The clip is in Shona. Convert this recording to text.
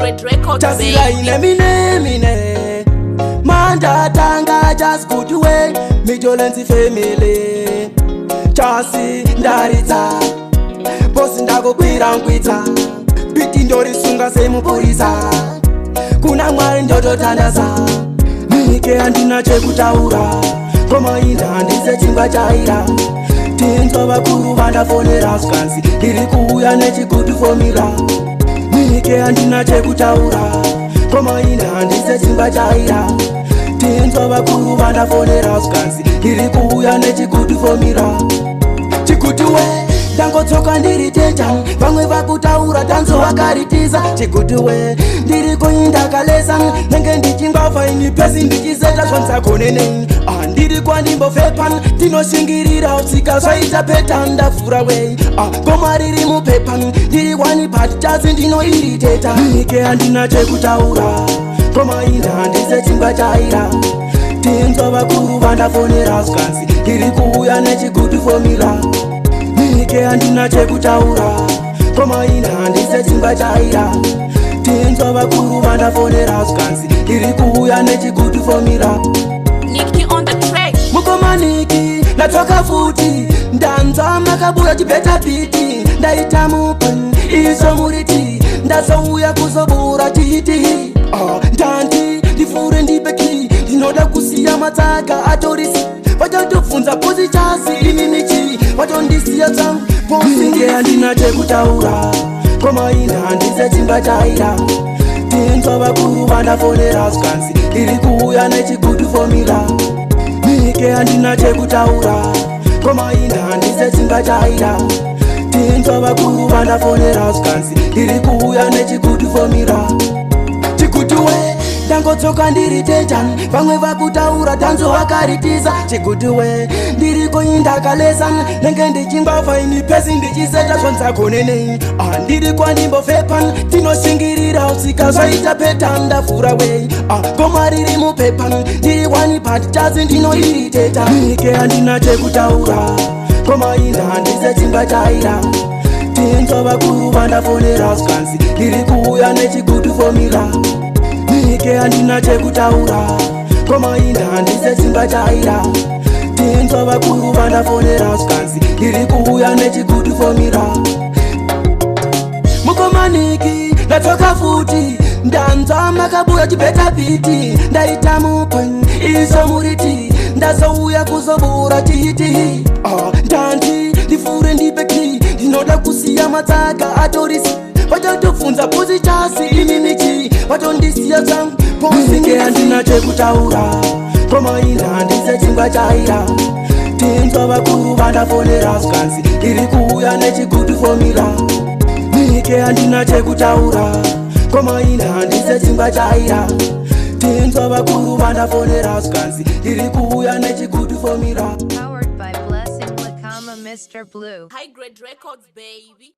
grade records, baby. Just like mine. Manda tanga just good way. Mijolenzi family. Chasi ndarita. Bosi ndago kwira nkwita. Biti ndori sunga semupurisa. Kuna mwari ndoto tandaza. Nike andina chekutaura. Koma inda handise chimba chaira. Tinzwa vakuru vandafonera skansi. Iri kuuya nechigudu fomira. Nike handina chekutaura. Koma inda handise chimba chaira. Tinzwa vakuru vandafonera skansi. Iri kuuya nechigudu fomira. Chikudu we ndangotsoka ndiri teta, vamwe vakutaura tanzo vakaritiza. Chikudu we ndiri kuinda kalesa, nenge ndichingwafa ini pesi ndichizeta zvonsakonene. Ndiri kwandimbofepan tinoshingirira utsika zvaita peta ndafura we. Goma riri mupepan ndiri wanipati chazi ndinoiriteta. Nike handina chekutaura, koma inda handise chingwa chaira. Tinzwa vakuru vandafonera skansi, iri kuuya nechigudu fomira. Nike handina chekutaura, koma inda handise chingwa chaira. Tinzwa vakuru vandafonera skansi, iri kuuya nechigudu fomira. Nikki on the track. Mukoma Niki, natoka futi. Ndanza makabuya chipeta piti. Ndaita mupen, iso muriti. Ndasouya kuzobura chiti. Ndanti, ndifure ndipeki. Ndinoda kusiya matsaga atorisi. Vachatofunza pozi chasi ininichi. Vatondisiya tsangu, posinge handina chekutaura. Koma inda handise chimba chaira. Tinzwa vakuru vandafonera skansi, iri kuuya nechigudu fomira. Nike handina chekutaura, koma inda handise chimba chaira. Tinzwa vakuru vandafonera skansi, iri kuuya nechigudu fomira. Chikudu we ndangotsoka ndiri teta, vamwe vakutaura tanzo vakaritiza. Chikudu we ndiri kuinda kalesa, nenge ndichingwafa ini pesi ndichiseta zvonsakonene. Ndiri kwandimbofepan tinoshingirira utsika zvaita peta ndafura we. Goma riri mupepan ndiri wanipati chazi ndinoiriteta. Nike handina chekutaura, koma inda handise chimba chaira. Tinzwa vakuru vandafonera skansi, iri kuuya nechigudu fomira. Nike handina chekutaura, koma inda handise chimba chaira. Tinzwa vakuru vandafonera skansi, iri kuuya nechigudu fomira. Mukoma Niki, natoka futi. Ndanza makabuya chipeta piti. Ndaita mupen, iso muriti. Ndasouya kuzobura chiti. Ndanti, ndifure ndipeki. Ndinoda kusiya matsaga atorisi. Vachatofunza pozi chasi ininichi. Vatondisiya tsangu, posinge handina chekutaura. Koma inda handise chingwa chaira. Tinzwa vakuru vandafonera skansi, iri kuuya nechigudu fomira. Nike handina chekutaura, koma inda handise chingwa chaira. Tinzwa vakuru vandafonera skansi, iri kuuya nechigudu fomira. Powered by Blessing Lakama Mr. Blue. High grade records, baby.